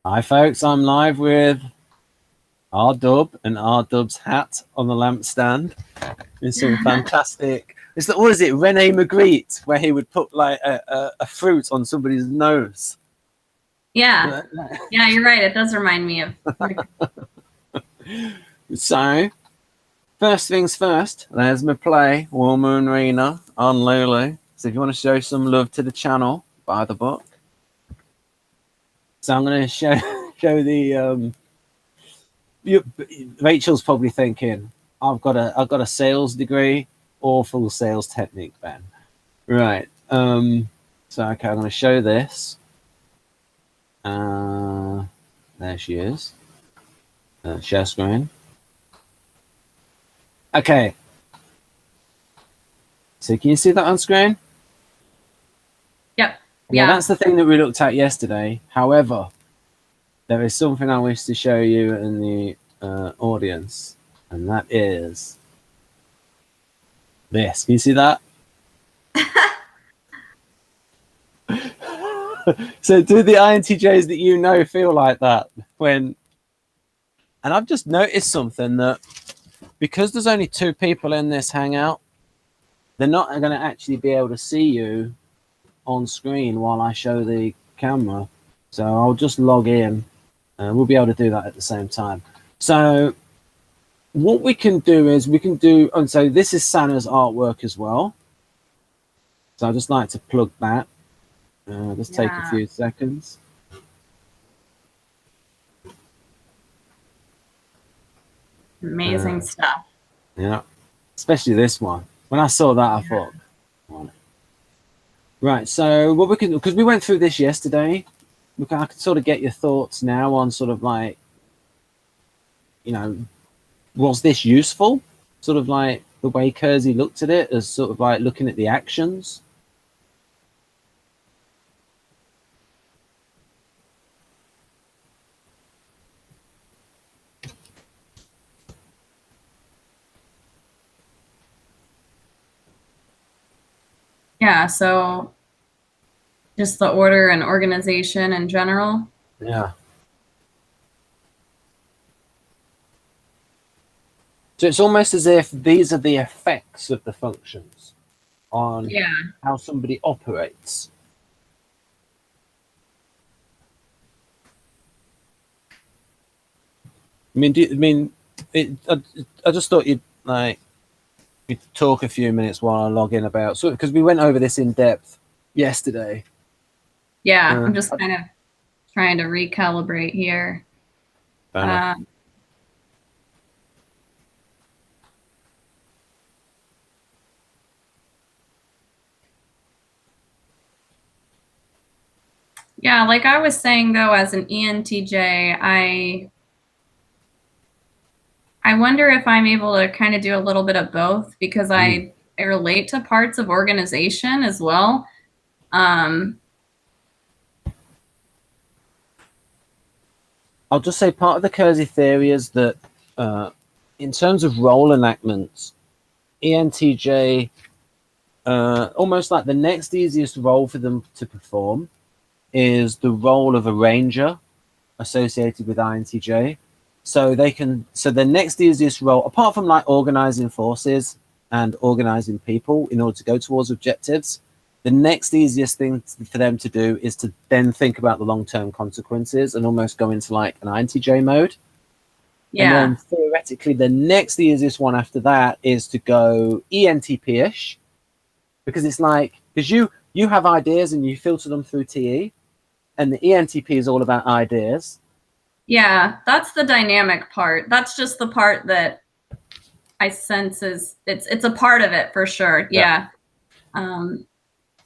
Hi folks, I'm live with AUDE and AUDE's hat on the lampstand. It's some fantastic. It's what is it, Rene Magritte, where he would put like a fruit on somebody's nose. Yeah, yeah, you're right. It does remind me of. So, first things first, there's my play, Wilma Rena on Lulu. So if you want to show some love to the channel, buy the book. So I'm going to show the. Rachel's probably thinking, I've got a sales degree, awful sales technique, Ben. Right. So okay, I'm going to show this. There she is. Share screen. Okay. So can you see that on screen? Yep. Yeah, that's the thing that we looked at yesterday. However, there is something I wish to show you in the audience, and that is this. Can you see that? So do the INTJs that you know feel like that when? And I've just noticed something, that because there's only 2 people in this hangout, they're not going to actually be able to see you on screen while I show the camera. So I'll just log in. We'll be able to do that at the same time. So what we can do is we can do, and so this is Sana's artwork as well. So I'd just like to plug that. Just take a few seconds. Amazing stuff. Yeah, especially this one. When I saw that, I thought, right. So what we can, because we went through this yesterday, I can sort of get your thoughts now on sort of like, you know, was this useful? Sort of like the way KEIRSEY looked at it, as sort of like looking at the actions. Yeah, so just the order and organization in general. Yeah. So it's almost as if these are the effects of the functions on how somebody operates. I just thought you'd talk a few minutes while I log in about, so because we went over this in depth yesterday. Yeah, I'm just kind of trying to recalibrate here. Yeah, like I was saying though, as an ENTJ, I wonder if I'm able to kind of do a little bit of both, because I relate to parts of organization as well. I'll just say part of the KEIRSEY theory is that in terms of role enactments, ENTJ, almost like the next easiest role for them to perform is the role of a ranger associated with INTJ. So the next easiest role, apart from like organizing forces and organizing people in order to go towards objectives, the next easiest thing for them to do is to then think about the long-term consequences and almost go into like an INTJ mode. Yeah. And then theoretically, the next easiest one after that is to go ENTP-ish, because it's like, because you have ideas and you filter them through TE, and the ENTP is all about ideas. Yeah, that's the dynamic part. That's just the part that I sense is it's a part of it for sure. Yeah.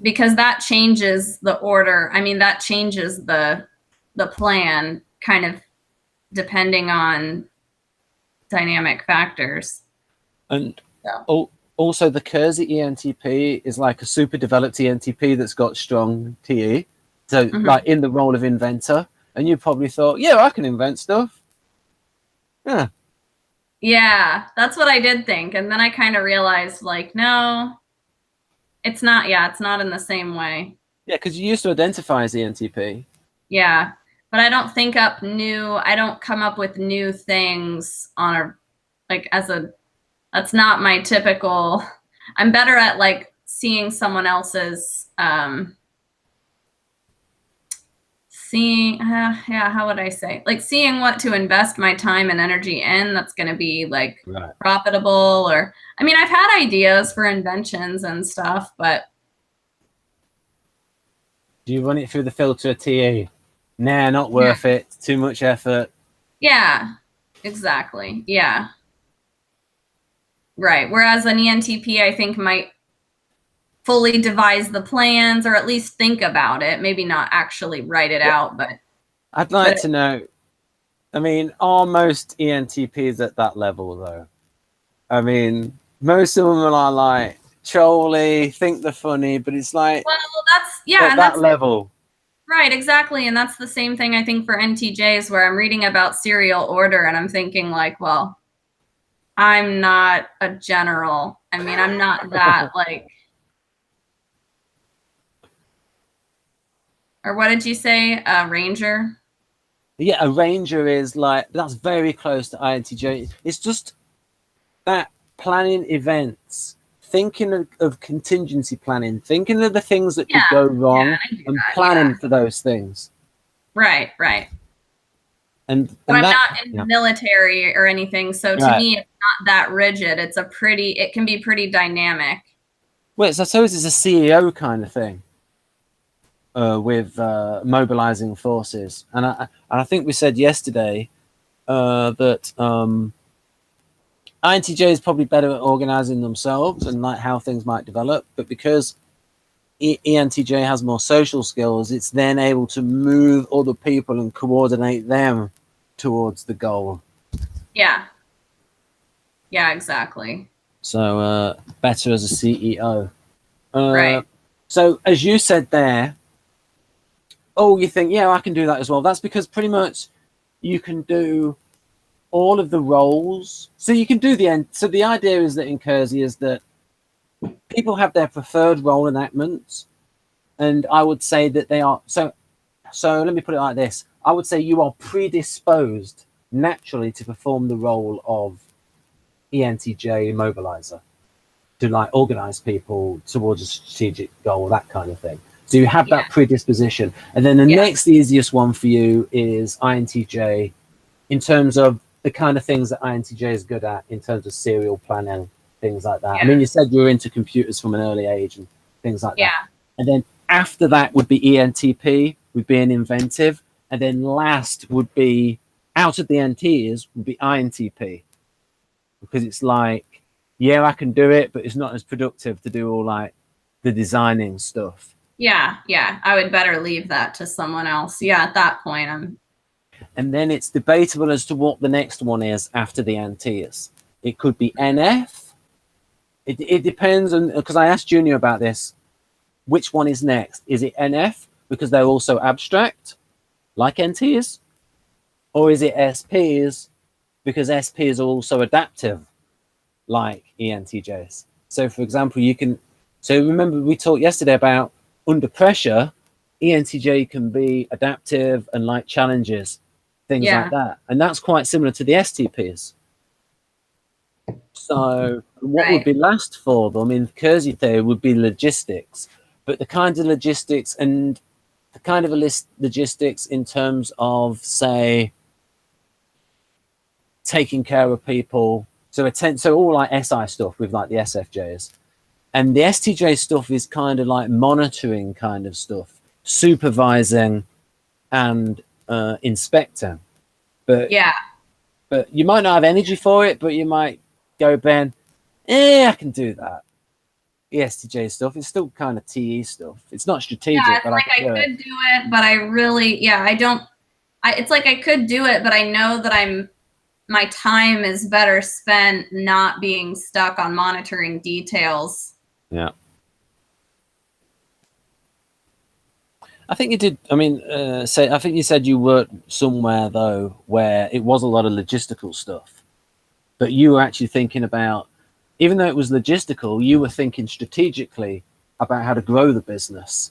Because that changes the order. I mean, that changes the plan kind of depending on dynamic factors. And also the KEIRSEY ENTP is like a super developed ENTP that's got strong TE. So like in the role of inventor, and you probably thought, yeah, I can invent stuff. Yeah. Yeah, that's what I did think. And then I kind of realized, like, no, it's not. Yeah, it's not in the same way. Yeah, because you used to identify as ENTP. Yeah. but I don't think up new, I don't come up with new things on a, like as a, that's not my typical, I'm better at like seeing someone else's, seeing, yeah, how would I say? Like seeing what to invest my time and energy in that's going to be like profitable, or, I mean, I've had ideas for inventions and stuff, but. Do you run it through the filter TE? Nah, not worth it. Too much effort. Yeah, exactly. Yeah. Right. Whereas an ENTP, I think, might fully devise the plans or at least think about it. Maybe not actually write it out, but. I'd like to know, I mean, are most ENTPs at that level, though? I mean, most of them are like, trolly, think they're funny, but it's like, well, that's, yeah, at that level. Right, exactly. And that's the same thing I think for NTJs, where I'm reading about serial order and I'm thinking like, well, I'm not a general. I mean, I'm not that like, or what did you say? A ranger? Yeah, a ranger is like, that's very close to INTJ. It's just that planning events, thinking of contingency planning, thinking of the things that could go wrong, and planning for those things. Right, right. And but I'm not in the military or anything, so to me, it's not that rigid. It's a pretty, it can be pretty dynamic. Well, I suppose it's a CEO kind of thing. With mobilizing forces, and I think we said yesterday that INTJ is probably better at organizing themselves and like how things might develop, but because ENTJ has more social skills, it's then able to move other people and coordinate them towards the goal. Yeah. Yeah, exactly. So better as a CEO. Right. So as you said there, oh, you think, yeah, I can do that as well. That's because pretty much you can do all of the roles. So you can do the end. So the idea is that in KEIRSEY is that people have their preferred role enactments. And I would say that they are, so let me put it like this. I would say you are predisposed naturally to perform the role of ENTJ mobilizer, to like organize people towards a strategic goal, that kind of thing. So you have that predisposition. And then the next easiest one for you is INTJ, in terms of the kind of things that INTJ is good at, in terms of serial planning, things like that. I mean, you said you were into computers from an early age and things like that. And then after that would be ENTP, would be an inventive. And then last would be, out of the NTs, would be INTP. Because it's like, yeah, I can do it, but it's not as productive to do all like the designing stuff. Yeah, I would better leave that to someone else. Yeah, at that point, And then it's debatable as to what the next one is after the NTs. It could be NF. It depends on, because I asked Junior about this. Which one is next? Is it NF because they're also abstract, like NTs, or is it SPs because SPs are also adaptive, like ENTJs? So, for example, you can. So remember we talked yesterday about under pressure, ENTJ can be adaptive and like challenges, things like that. And that's quite similar to the STPs. So what would be last for them in KEIRSEY theory would be logistics, but the kind of logistics and the kind of logistics in terms of, say, taking care of people. So all like SI stuff with like the SFJs. And the STJ stuff is kind of like monitoring kind of stuff, supervising and inspecting. But but you might not have energy for it, but you might go, Ben, I can do that. The STJ stuff is still kind of TE stuff. It's not strategic, but like I could do it, but I really, I don't. It's like I could do it, but I know that my time is better spent not being stuck on monitoring details. Yeah. I think you did. I mean, I think you said you worked somewhere though where it was a lot of logistical stuff, but you were actually thinking about, even though it was logistical, you were thinking strategically about how to grow the business.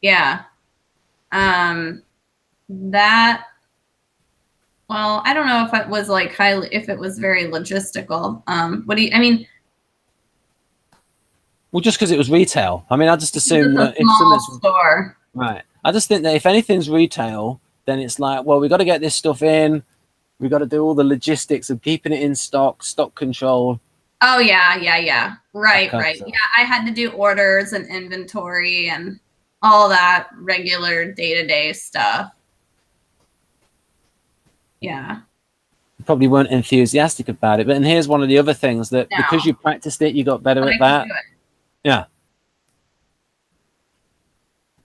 Yeah. That, well, I don't know if it was like if it was very logistical. I mean, well, just because it was retail. I mean, I just assume it's a that if small something's store. right, I just think that if anything's retail, then it's like, well, we got to get this stuff in. We got to do all the logistics of keeping it in stock, stock control. Oh yeah. Right. Yeah, I had to do orders and inventory and all that regular day-to-day stuff. Yeah. You probably weren't enthusiastic about it, but and here's one of the other things that because you practiced it, you got better at that. Yeah.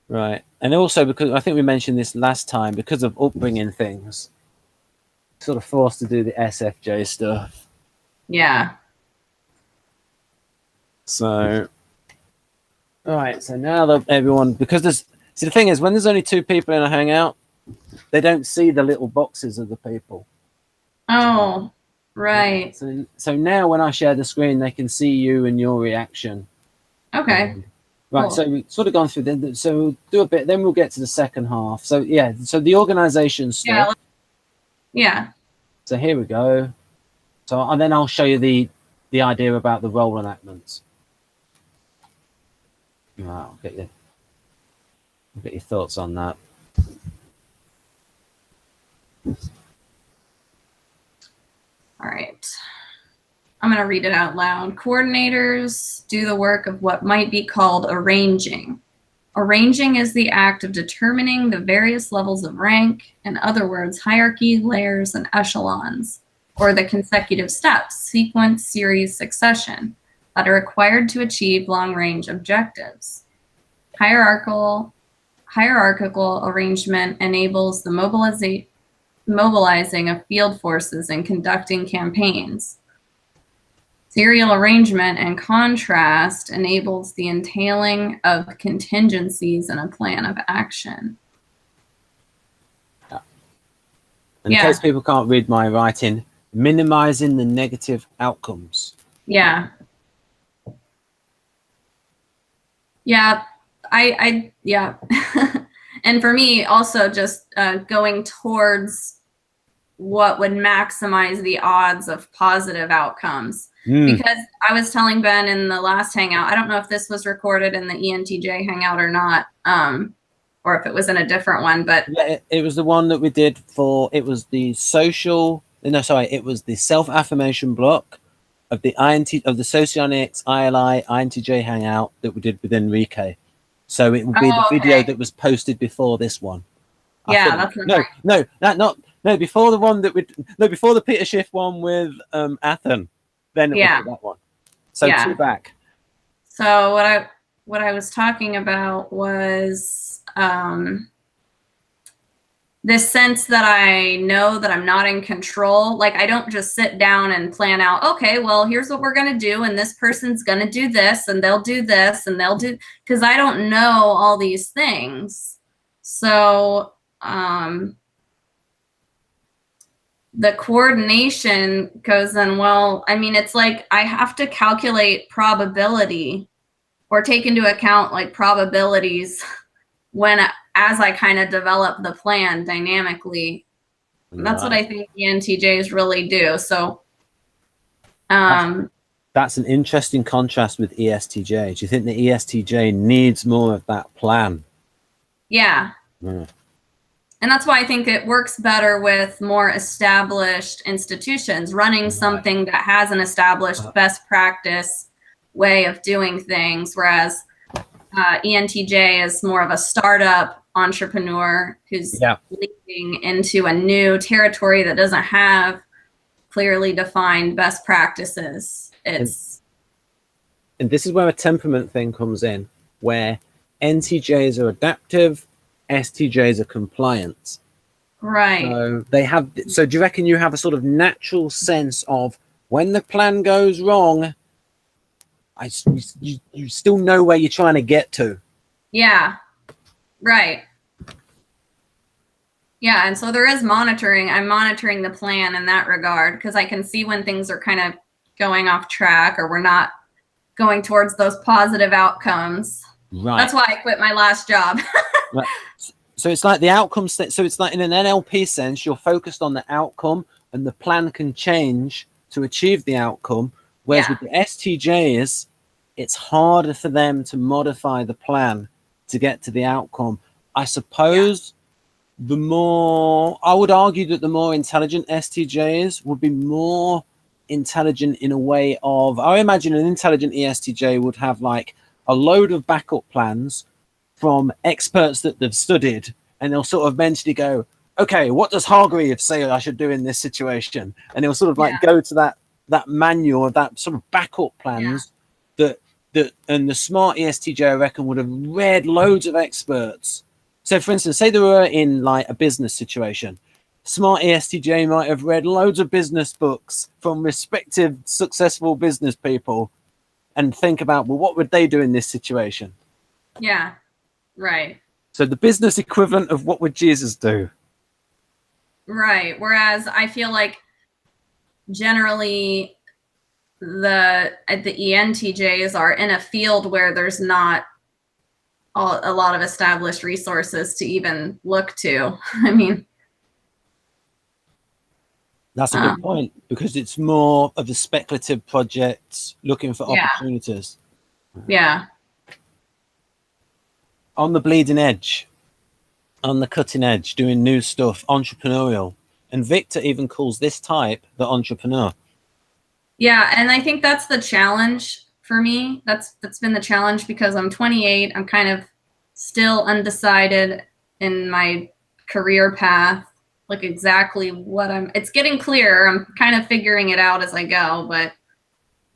Right. And also because I think we mentioned this last time, because of upbringing things, sort of forced to do the SFJ stuff. Yeah. So, all right. So now that everyone, because the thing is, when there's only 2 people in a hangout, they don't see the little boxes of the people. Oh, right. So now when I share the screen, they can see you and your reaction. Okay. Right. Cool. So we've sort of gone through then. So we'll do a bit, then we'll get to the second half. So yeah. So the organization stuff. Yeah. So here we go. So and then I'll show you the idea about the role enactments. Right, I'll get your thoughts on that. All right. I'm going to read it out loud. Coordinators do the work of what might be called arranging. Arranging is the act of determining the various levels of rank, in other words, hierarchy, layers, and echelons, or the consecutive steps, sequence, series, succession, that are required to achieve long-range objectives. Hierarchical arrangement enables the mobilizing of field forces and conducting campaigns. Serial arrangement, in contrast, enables the entailing of contingencies in a plan of action. In case people can't read my writing, minimizing the negative outcomes. Yeah. Yeah. Yeah. And for me, also just going towards what would maximize the odds of positive outcomes. Because I was telling Ben in the last hangout, I don't know if this was recorded in the ENTJ hangout or not, or if it was in a different one, but yeah, it was the one that we did it was the it was the self-affirmation block of the the Socionics ILI INTJ hangout that we did with Enrique. So it would be the video that was posted before this one. Yeah, that's before the one before the Peter Schiff one with Athen. Then it was that one. So 2 back. So what I was talking about was this sense that I know that I'm not in control. Like I don't just sit down and plan out, okay, well, here's what we're going to do. And this person's going to do this and they'll do this and they'll do, because I don't know all these things. So the coordination goes in, well, I mean, it's like I have to calculate probability or take into account like probabilities as I kind of develop the plan dynamically. That's what I think the ENTJs really do. So that's an interesting contrast with ESTJ. Do you think the ESTJ needs more of that plan? Yeah. And that's why I think it works better with more established institutions, running something that has an established best practice way of doing things, whereas ENTJ is more of a startup entrepreneur who's leading into a new territory that doesn't have clearly defined best practices. And this is where a temperament thing comes in, where NTJs are adaptive, STJs are compliant. Right. So do you reckon you have a sort of natural sense of when the plan goes wrong, you still know where you're trying to get to? Yeah. Right. Yeah. And so there is monitoring. I'm monitoring the plan in that regard because I can see when things are kind of going off track or we're not going towards those positive outcomes. Right. That's why I quit my last job. Right. So it's like the outcome. So it's like in an NLP sense, you're focused on the outcome, and the plan can change to achieve the outcome. Whereas with the STJs, it's harder for them to modify the plan to get to the outcome. I suppose the more, I would argue that the more intelligent STJs would be more intelligent in a way of, I imagine an intelligent ESTJ would have like a load of backup plans from experts that they've studied, and they'll sort of mentally go, okay, what does Hargreaves say I should do in this situation? And he'll sort of like go to that manual of that sort of backup plans that and the smart ESTJ, I reckon, would have read loads of experts. So for instance, say they were in like a business situation, smart ESTJ might have read loads of business books from respective successful business people and think about, well, what would they do in this situation? Yeah, right. So the business equivalent of what would Jesus do? Right. Whereas I feel like generally the ENTJs are in a field where there's not a lot of established resources to even look to. I mean, that's a good point, because it's more of a speculative project looking for opportunities. Yeah. On the bleeding edge, on the cutting edge, doing new stuff, entrepreneurial. And Victor even calls this type the entrepreneur. Yeah, and I think that's the challenge for me. That's been the challenge, because I'm 28. I'm kind of still undecided in my career path, like exactly what it's getting clearer. I'm kind of figuring it out as I go, but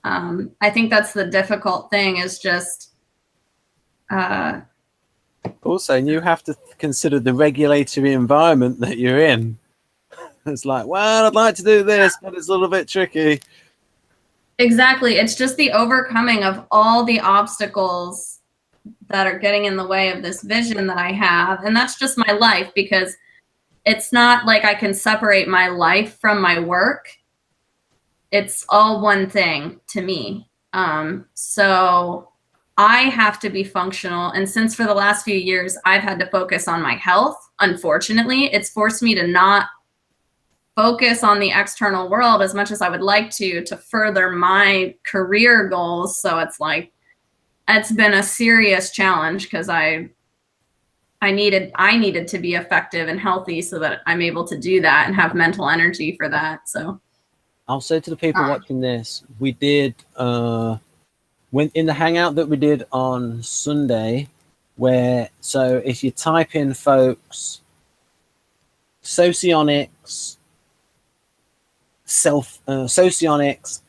I think that's the difficult thing, is just also, you have to consider the regulatory environment that you're in. It's like, well, I'd like to do this, but it's a little bit tricky. Exactly. It's just the overcoming of all the obstacles that are getting in the way of this vision that I have. And that's just my life, because it's not like I can separate my life from my work. It's all one thing to me. So I have to be functional. And since for the last few years, I've had to focus on my health, unfortunately, it's forced me to not focus on the external world as much as I would like to further my career goals. So it's like, it's been a serious challenge, because I needed to be effective and healthy so that I'm able to do that and have mental energy for that. So I'll say to the people watching this, we did when in the hangout that we did on Sunday, so if you type in, folks, socionics,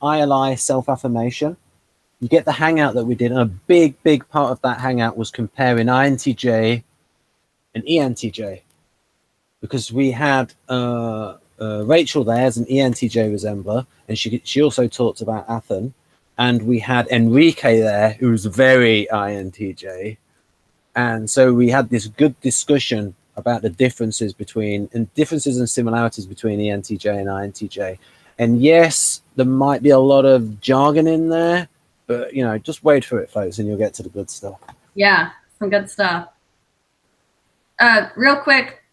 ILI, self-affirmation, you get the hangout that we did, and a big part of that hangout was comparing INTJ and ENTJ, because we had Rachel there as an ENTJ resembler, and she also talked about Athen, and we had Enrique there, who was very INTJ, and so we had this good discussion about the differences and similarities between ENTJ and INTJ. And yes, there might be a lot of jargon in there, but just wait for it, folks, and you'll get to the good stuff. Yeah, some good stuff. Real quick,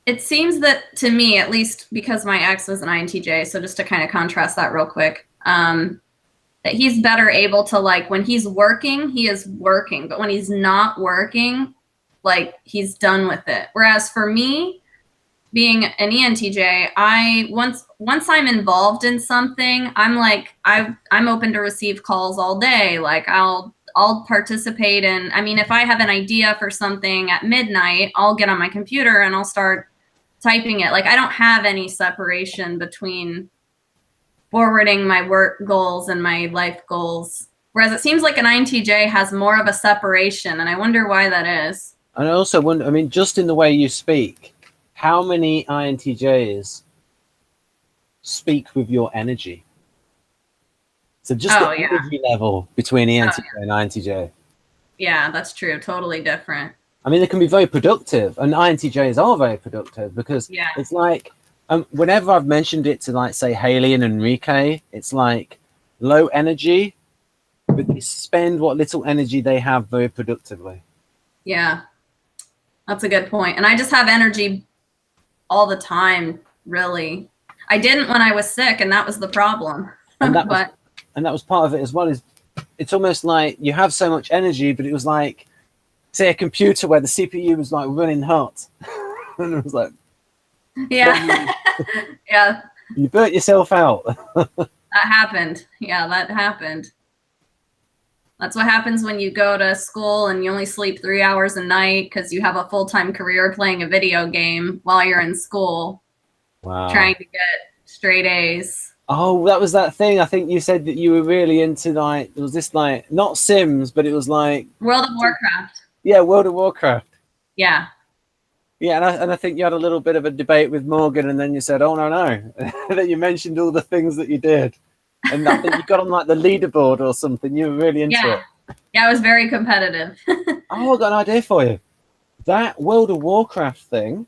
it seems that, to me, at least, because my ex was an INTJ, so just to kind of contrast that real quick, that he's better able to, like, when he's working, he is working, but when he's not working, like, he's done with it. Whereas for me, being an ENTJ, once I'm involved in something, I'm like, I'm open to receive calls all day. Like, I'll participate in, I mean, if I have an idea for something at midnight, I'll get on my computer and I'll start typing it. Like, I don't have any separation between forwarding my work goals and my life goals. Whereas it seems like an INTJ has more of a separation, and I wonder why that is. And I also wonder, I mean, just in the way you speak, how many INTJs speak with your energy? So just the energy level between ENTJ and INTJ. Yeah, that's true. Totally different. I mean, they can be very productive, and INTJs are very productive, because it's like, whenever I've mentioned it to, like, say, Haley and Enrique, it's like low energy, but they spend what little energy they have very productively. Yeah, that's a good point. And I just have energy all the time, really. I didn't when I was sick, and that was the problem. And that was part of it as well. Is it's almost like you have so much energy, but it was like, say, a computer where the CPU was like running hot, and it was like, yeah, yeah, you burnt yourself out. that happened. Yeah, that happened. That's what happens when you go to school and you only sleep 3 hours a night because you have a full-time career playing a video game while you're in school. Wow. Trying to get straight A's. Oh, that was that thing. I think you said that you were really into, like, there was this, like, not Sims, but it was like World of Warcraft. Yeah, World of Warcraft. Yeah. Yeah, and I think you had a little bit of a debate with Morgan, and then you said, "Oh no," that you mentioned all the things that you did, and I think you got on like the leaderboard or something. You were really into it. Yeah, I was very competitive. Oh, I got an idea for you. That World of Warcraft thing,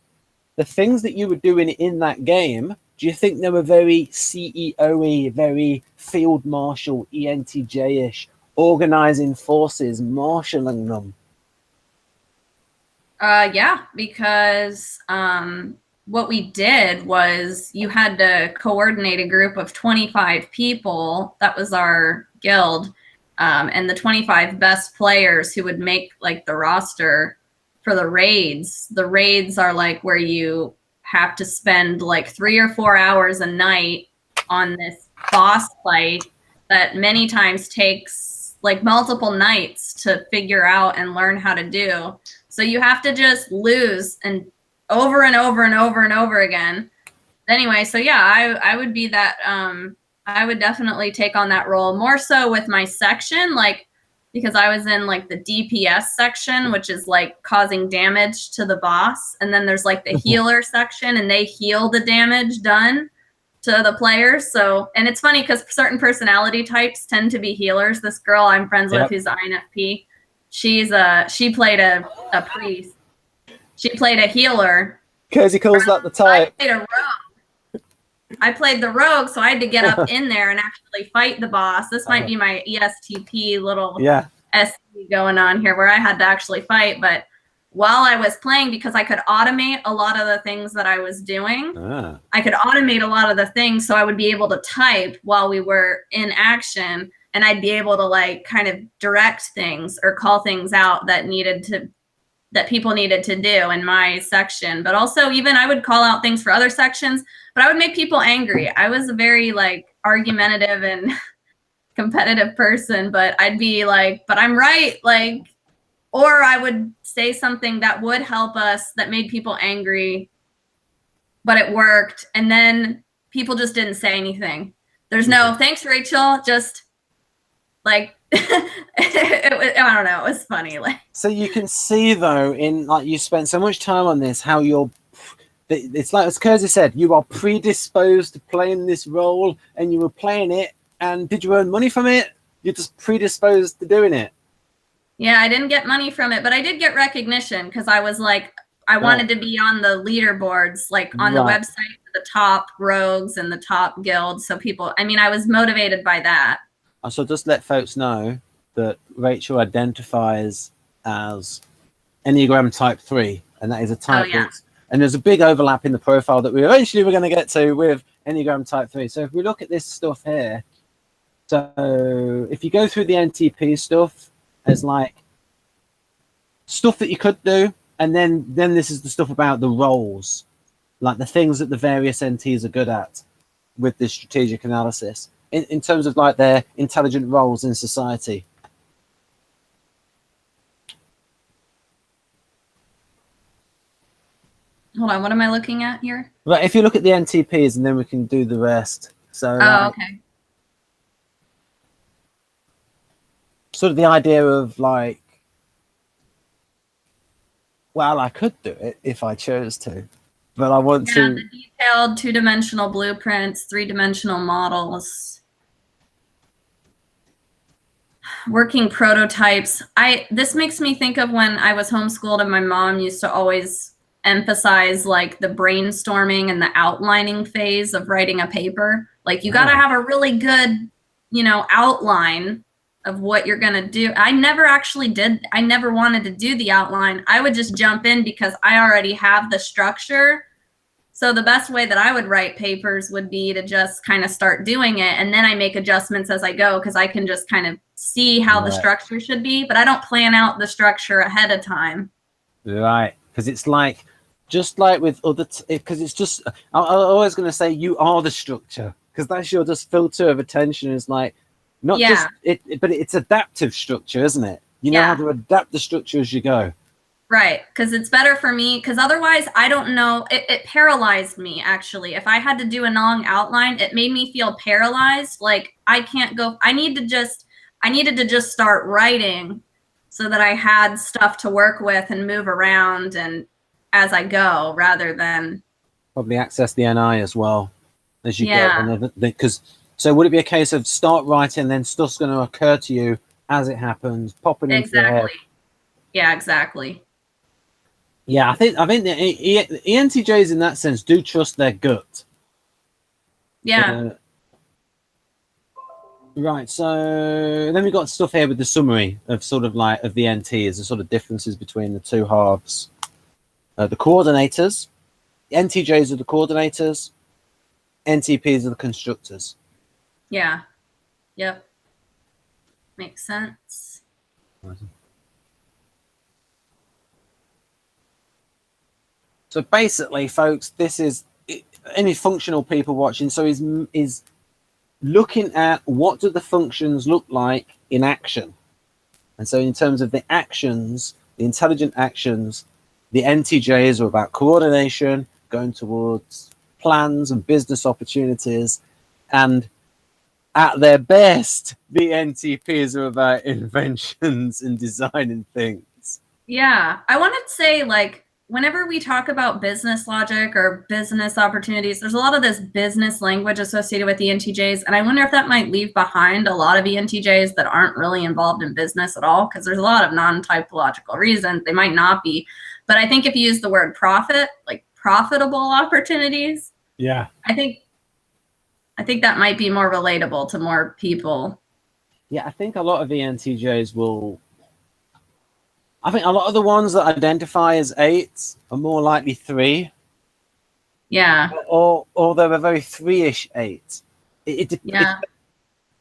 the things that you were doing in that game, do you think they were very CEO-y, very Field Marshal, ENTJ-ish, organizing forces, marshalling them? Yeah, because what we did was you had to coordinate a group of 25 people. That was our guild. And the 25 best players who would make like the roster for the raids. The raids are like where you have to spend like 3 or 4 hours a night on this boss fight that many times takes like multiple nights to figure out and learn how to do. So you have to just lose and over and over and over and over again. Anyway, so yeah, I would be that, I would definitely take on that role more so with my section, like, because I was in like the DPS section, which is like causing damage to the boss. And then there's like the healer section, and they heal the damage done to the players. So, and it's funny because certain personality types tend to be healers. This girl I'm friends with who's INFP, she played a priest. She played a healer. KEIRSEY calls that the type. I played a rogue. I played the rogue, so I had to get up in there and actually fight the boss. This might be my ESTP little SC going on here, where I had to actually fight. But while I was playing, because I could automate a lot of the things that I was doing, I could automate a lot of the things, so I would be able to type while we were in action. And I'd be able to like kind of direct things or call things out that people needed to do in my section. But also even I would call out things for other sections, but I would make people angry. I was a very like argumentative and competitive person, but I'd be like, but I'm right. Like, or I would say something that would help us that made people angry, but it worked. And then people just didn't say anything. There's no, thanks, Rachel. Just like, I don't know. It was funny. Like, so you can see though, in like you spent so much time on this, how it's like, as KEIRSEY said, you are predisposed to playing this role, and you were playing it. And did you earn money from it? You're just predisposed to doing it. Yeah, I didn't get money from it, but I did get recognition because I was like, I wanted to be on the leaderboards, like on the website, the top rogues and the top guilds. So people, I mean, I was motivated by that. So just let folks know that Rachel identifies as Enneagram Type 3, and that is a type. And there's a big overlap in the profile that we eventually were going to get to with Enneagram Type 3. So if we look at this stuff here, so if you go through the NTP stuff, there's like stuff that you could do, and then this is the stuff about the roles, like the things that the various NTs are good at with this strategic analysis in terms of like their intelligent roles in society. Hold on, what am I looking at here? Right, if you look at the NTPs, and then we can do the rest. So okay. Sort of the idea of like, well, I could do it if I chose to, but I want to. The detailed 2-dimensional blueprints, 3-dimensional models, working prototypes. This makes me think of when I was homeschooled, and my mom used to always emphasize like the brainstorming and the outlining phase of writing a paper. Like you got to have a really good, outline of what you're going to do. I never wanted to do the outline. I would just jump in because I already have the structure. So the best way that I would write papers would be to just kind of start doing it. And then I make adjustments as I go, because I can just kind of see how the structure should be, but I don't plan out the structure ahead of time. Right. Because it's like, just like with other, because it's just, I'm always going to say you are the structure, because that's your just filter of attention is like, not just it, but it's adaptive structure, isn't it? You know how to adapt the structure as you go. Right, because it's better for me, because otherwise I don't know, it paralyzed me actually. If I had to do a long outline, it made me feel paralyzed. Like I can't go, I needed to just start writing so that I had stuff to work with and move around and as I go, rather than probably access the NI as well as you go. Because so would it be a case of start writing, then stuff's going to occur to you as it happens, popping into your head? Yeah, exactly. Yeah, I think the ENTJs in that sense do trust their gut. Yeah. Right, so then we've got stuff here with the summary of sort of like of the NTs, the sort of differences between the two halves. The coordinators, NTJs are the coordinators, NTPs are the constructors. Yeah. Yep. Makes sense. So basically, folks, this is any functional people watching. So is looking at what do the functions look like in action. And so in terms of the actions, the intelligent actions, the NTJs are about coordination, going towards plans and business opportunities. And at their best, the NTPs are about inventions and designing things. Yeah. I wanted to say, like, whenever we talk about business logic or business opportunities, there's a lot of this business language associated with ENTJs. And I wonder if that might leave behind a lot of ENTJs that aren't really involved in business at all, because there's a lot of non-typological reasons they might not be. But I think if you use the word profit, like profitable opportunities, yeah, I think that might be more relatable to more people. Yeah, I think a lot of ENTJs will. I think a lot of the ones that identify as 8s are more likely 3. Yeah. Or they're a very 3-ish 8.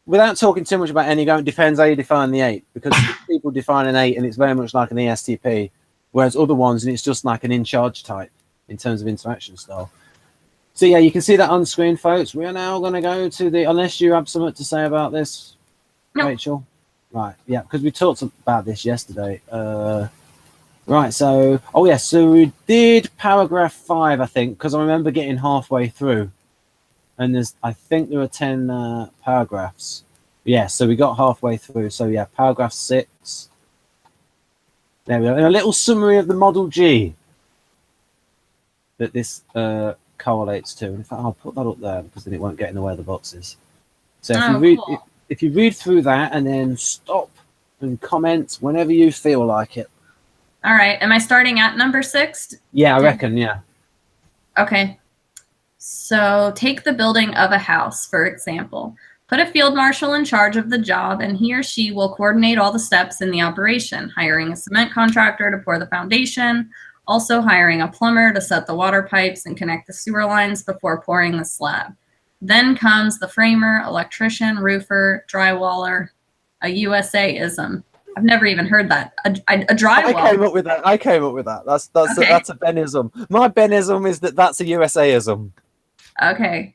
Without talking too much about Enneagram, it depends how you define the 8. Because people define an 8 and it's very much like an ESTP, whereas other ones, and it's just like an in-charge type in terms of interaction style. So yeah, you can see that on screen, folks. We're now going to go to the, unless you have something to say about this, Nope. Rachel. Right, yeah, because we talked about this yesterday. Right, so, oh yeah, so we did paragraph 5, I think, because I remember getting halfway through. And I think there are 10 paragraphs. Yeah, so we got halfway through. So yeah, paragraph 6. There we go. And a little summary of the Model G that this correlates to. In fact, I'll put that up there because then it won't get in the way of the boxes. So if you read through that and then stop and comment whenever you feel like it. All right. Am I starting at number 6? Yeah, I reckon, yeah. Okay. So take the building of a house, for example. Put a field marshal in charge of the job, and he or she will coordinate all the steps in the operation, hiring a cement contractor to pour the foundation, also hiring a plumber to set the water pipes and connect the sewer lines before pouring the slab. Then comes the framer, electrician, roofer, drywaller, a USA-ism. I've never even heard that. A drywall. I came up with that. That's a Benism. My Benism is that's a USA-ism. Okay.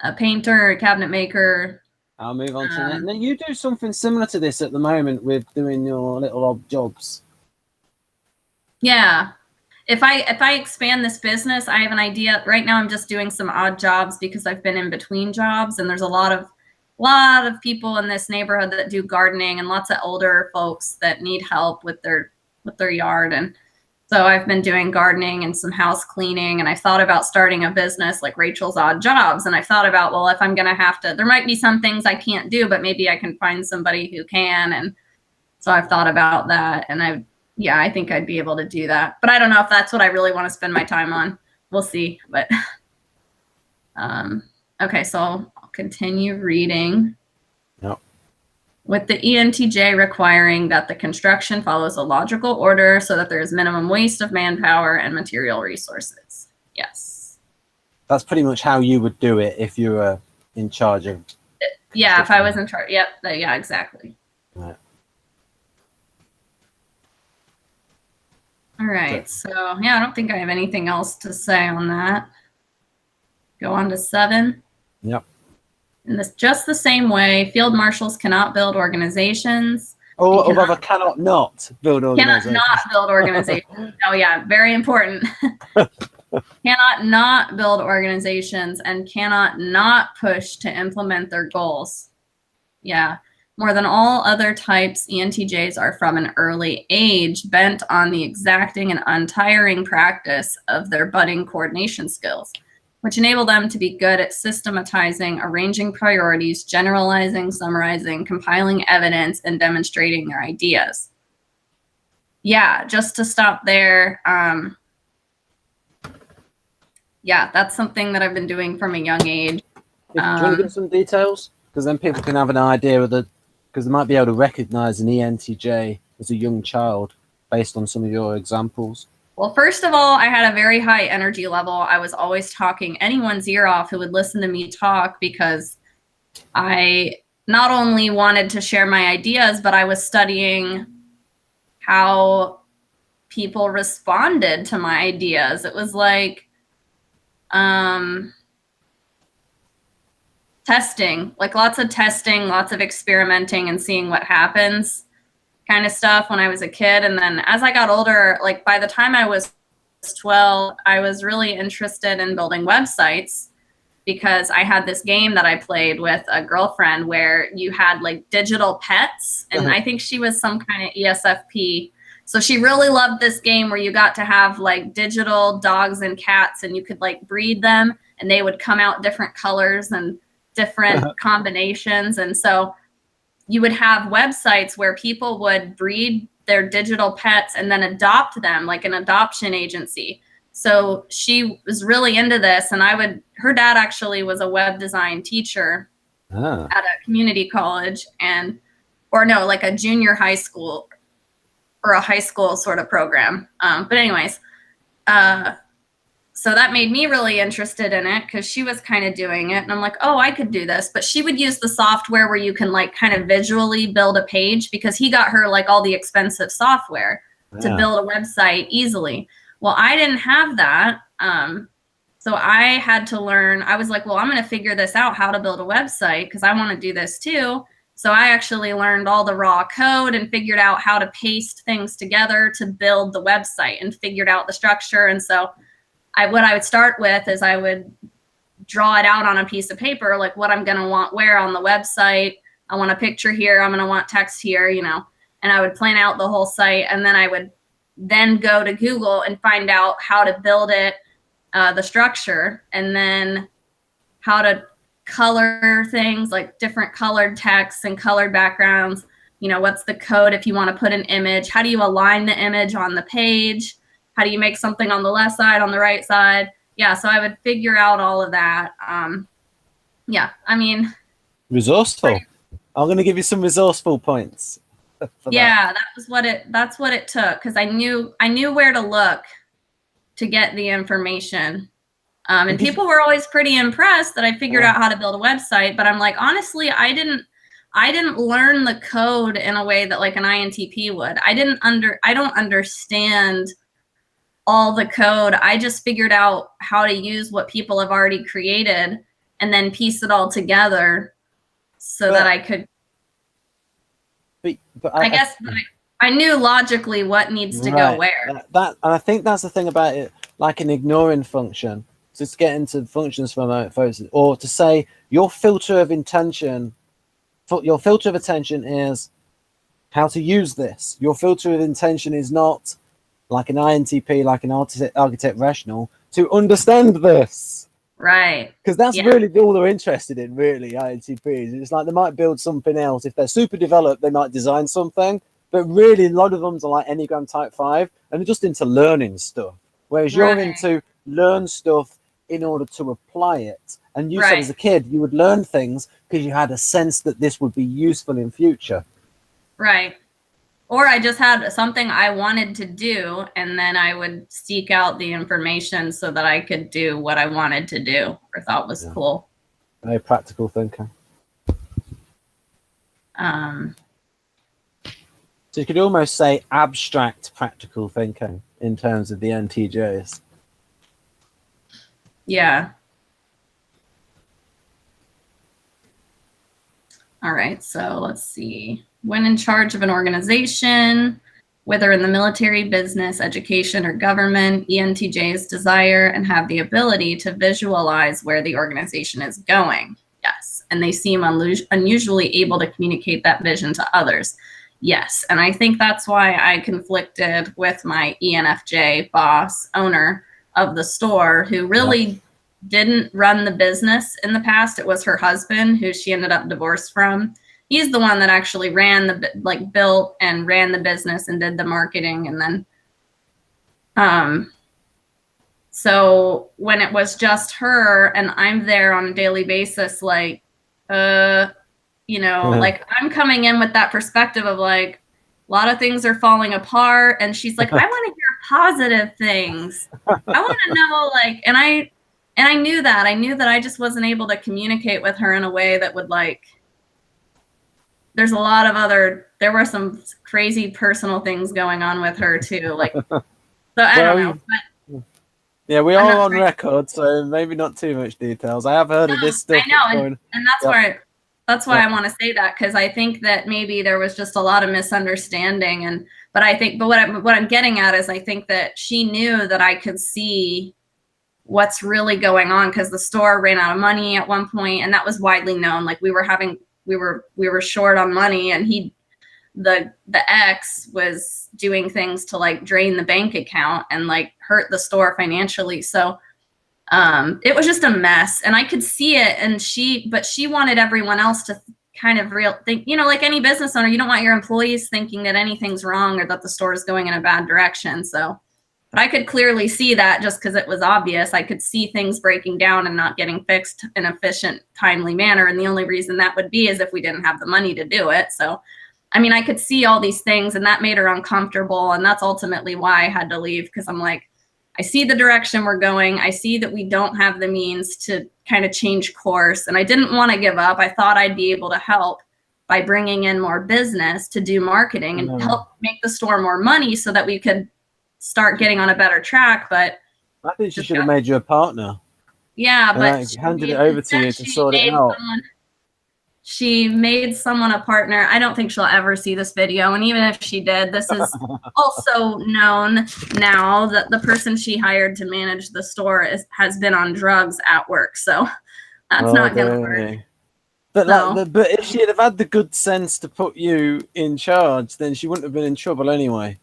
A painter, a cabinet maker. I'll move on to that. Now you do something similar to this at the moment with doing your little odd jobs. Yeah. If I expand this business, I have an idea. Right now I'm just doing some odd jobs because I've been in between jobs, and there's a lot of people in this neighborhood that do gardening, and lots of older folks that need help with their yard. And so I've been doing gardening and some house cleaning, and I thought about starting a business like Rachel's Odd Jobs. And I thought about, well, if I'm going to have to, there might be some things I can't do, but maybe I can find somebody who can. And so I've thought about that, and I think I'd be able to do that. But I don't know if that's what I really want to spend my time on. We'll see. But okay, so I'll continue reading. Yep. with the ENTJ requiring that the construction follows a logical order so that there is minimum waste of manpower and material resources. Yes. That's pretty much how you would do it if you were in charge of. Yeah, if I was in charge. Yep. Yeah, exactly. Right. All right. So, yeah, I don't think I have anything else to say on that. Go on to 7. Yep. In this, just the same way, field marshals cannot build organizations. Or rather, cannot not build organizations. Cannot not build organizations. Oh, yeah, very important. Cannot not build organizations and cannot not push to implement their goals. Yeah. More than all other types, ENTJs are from an early age bent on the exacting and untiring practice of their budding coordination skills, which enable them to be good at systematizing, arranging priorities, generalizing, summarizing, compiling evidence, and demonstrating their ideas. Yeah, just to stop there. Yeah, that's something that I've been doing from a young age. Do you want to give some details? Because then people can have an idea of because they might be able to recognize an ENTJ as a young child based on some of your examples. Well, first of all, I had a very high energy level. I was always talking anyone's ear off who would listen to me talk, because I not only wanted to share my ideas, but I was studying how people responded to my ideas. It was like testing, like lots of testing, lots of experimenting and seeing what happens kind of stuff when I was a kid. And then as I got older, like by the time I was 12, I was really interested in building websites, because I had this game that I played with a girlfriend where you had like digital pets, and I think she was some kind of ESFP. So she really loved this game where you got to have like digital dogs and cats, and you could like breed them, and they would come out different colors and different combinations. And so you would have websites where people would breed their digital pets and then adopt them, like an adoption agency. So she was really into this, and her dad actually was a web design teacher at a community college, like a junior high school or a high school sort of program. But anyways, so that made me really interested in it, because she was kind of doing it, and I'm like, oh, I could do this. But she would use the software where you can like kind of visually build a page, because he got her like all the expensive software to build a website easily. Well, I didn't have that. So I had to learn. I was like, well, I'm going to figure this out, how to build a website, because I want to do this too. So I actually learned all the raw code and figured out how to paste things together to build the website, and figured out the structure. And so what I would start with is I would draw it out on a piece of paper, like what I'm going to want where on the website. I want a picture here. I'm going to want text here, and I would plan out the whole site. And then I would then go to Google and find out how to build it, the structure, and then how to color things, like different colored texts and colored backgrounds. What's the code if you want to put an image? How do you align the image on the page? How do you make something on the left side, on the right side? Yeah, so I would figure out all of that. Yeah, I mean, resourceful. I'm going to give you some resourceful points. Yeah, that's what it took, because I knew where to look to get the information. And people were always pretty impressed that I figured out how to build a website. But I'm like, honestly, I didn't learn the code in a way that like an INTP would. I don't understand all the code. I just figured out how to use what people have already created and then piece it all together so that I could. But I knew logically what needs to go where. And I think that's the thing about it, like an ignoring function. Just get into functions for a moment, or to say your filter of attention is how to use this. Your filter of intention is not like an INTP, like an architect rational, to understand this. Right. Because that's really all they're interested in, really, INTPs. It's like they might build something else. If they're super developed, they might design something. But really, a lot of them are like Enneagram Type 5, and they're just into learning stuff. Whereas you're into learn stuff in order to apply it. And you said as a kid, you would learn things because you had a sense that this would be useful in future. Right. Or I just had something I wanted to do, and then I would seek out the information so that I could do what I wanted to do or thought was cool. Very practical thinker. So you could almost say abstract practical thinking in terms of the ENTJs. Yeah. All right, so let's see. When in charge of an organization, whether in the military, business, education, or government, ENTJs desire and have the ability to visualize where the organization is going. Yes, and they seem unusually able to communicate that vision to others. Yes, and I think that's why I conflicted with my ENFJ boss, owner of the store, who really didn't run the business in the past. It was her husband, who she ended up divorced from. He's the one that actually ran the, built and ran the business and did the marketing. And then, so when it was just her and I'm there on a daily basis, like, you know, like I'm coming in with that perspective of like, a lot of things are falling apart. And she's like, I want to hear positive things. I want to know, like, and I knew that. I knew that I just wasn't able to communicate with her in a way that would, like, there's a lot of there were some crazy personal things going on with her too. Like, so I don't know. But yeah, we are on record, so maybe not too much details. I have heard of this stuff. I know, and that's why I want to say that, because I think that maybe there was just a lot of misunderstanding. But what I'm getting at is I think that she knew that I could see what's really going on, because the store ran out of money at one point, and that was widely known. Like we were short on money, and the ex was doing things to like drain the bank account and like hurt the store financially. So it was just a mess, and I could see it. And but she wanted everyone else to kind of think, you know, like any business owner, you don't want your employees thinking that anything's wrong or that the store is going in a bad direction. So, but I could clearly see that just because it was obvious. I could see things breaking down and not getting fixed in an efficient, timely manner. And the only reason that would be is if we didn't have the money to do it. So, I mean, I could see all these things, and that made her uncomfortable. And that's ultimately why I had to leave, because I'm like, I see the direction we're going. I see that we don't have the means to kind of change course. And I didn't want to give up. I thought I'd be able to help by bringing in more business to do marketing and help make the store more money so that we could start getting on a better track. But I think she should have made you a partner. Yeah, but handed it over to you to sort it out. She made someone a partner. I don't think she'll ever see this video. And even if she did, this is also known now that the person she hired to manage the store has been on drugs at work. So that's not going to work. But, but if she had had the good sense to put you in charge, then she wouldn't have been in trouble anyway.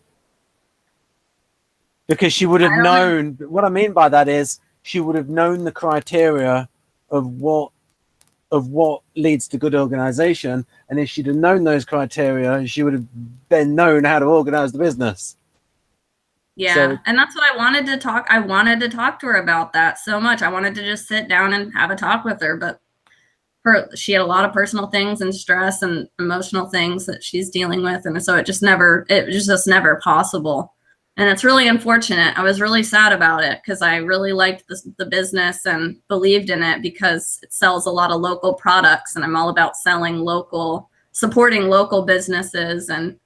Because she would have known, what I mean by that is she would have known the criteria of what leads to good organization. And if she'd have known those criteria, she would have then known how to organize the business. Yeah. So, and that's what I wanted to talk. I wanted to talk to her about that so much. I wanted to just sit down and have a talk with her, but she had a lot of personal things and stress and emotional things that she's dealing with. And so it was just never possible. And it's really unfortunate. I was really sad about it because I really liked the business and believed in it because it sells a lot of local products, and I'm all about supporting local businesses and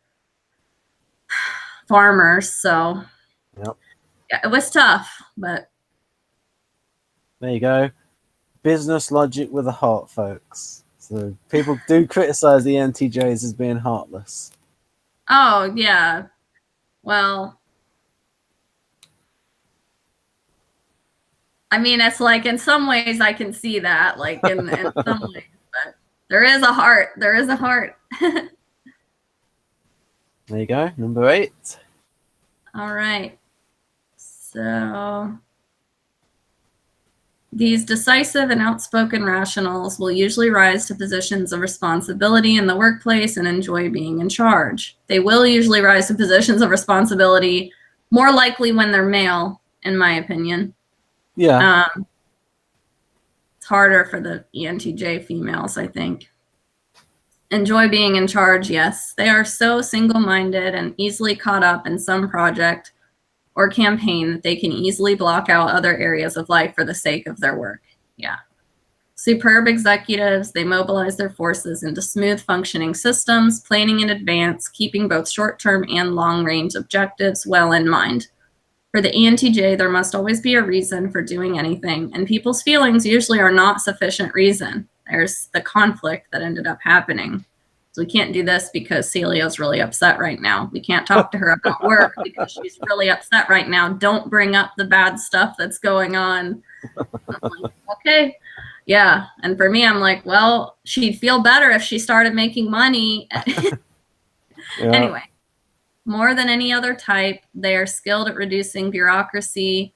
farmers. So yeah, it was tough, but there you go. Business logic with a heart, folks. So people do criticize the ENTJs as being heartless. Oh, yeah. Well, I mean, it's like in some ways I can see that, like in some ways, but there is a heart. There is a heart. There you go. Number 8. All right. So these decisive and outspoken rationals will usually rise to positions of responsibility in the workplace and enjoy being in charge. They will usually rise to positions of responsibility more likely when they're male, in my opinion. Yeah. It's harder for the ENTJ females, I think. Enjoy being in charge, yes. They are so single-minded and easily caught up in some project or campaign that they can easily block out other areas of life for the sake of their work. Yeah. Superb executives, they mobilize their forces into smooth functioning systems, planning in advance, keeping both short-term and long-range objectives well in mind. For the ENTJ, there must always be a reason for doing anything, and people's feelings usually are not sufficient reason. There's the conflict that ended up happening. So we can't do this because Celia's really upset right now. We can't talk to her about work because she's really upset right now. Don't bring up the bad stuff that's going on. Like, okay. Yeah. And for me, I'm like, well, she'd feel better if she started making money. Yeah. Anyway. More than any other type, they are skilled at reducing bureaucracy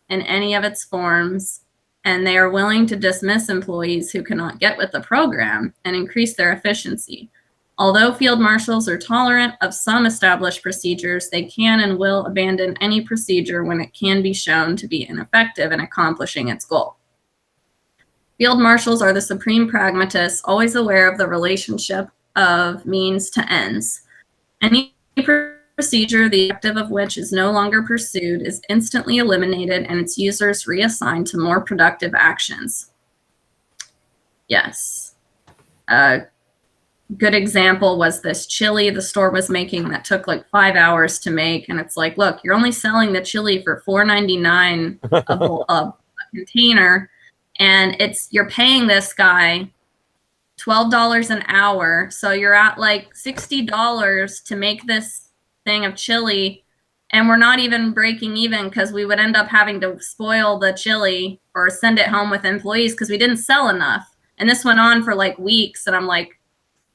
in any of its forms, and they are willing to dismiss employees who cannot get with the program and increase their efficiency. Although field marshals are tolerant of some established procedures, they can and will abandon any procedure when it can be shown to be ineffective in accomplishing its goal. Field marshals are the supreme pragmatists, always aware of the relationship of means to ends. Any procedure, the objective of which is no longer pursued, is instantly eliminated and its users reassigned to more productive actions. Yes. A good example was this chili the store was making that took like 5 hours to make. And it's like, look, you're only selling the chili for $4.99 a container. And you're paying this guy $12 an hour. So you're at like $60 to make this thing of chili. And we're not even breaking even because we would end up having to spoil the chili or send it home with employees because we didn't sell enough. And this went on for like weeks. And I'm like,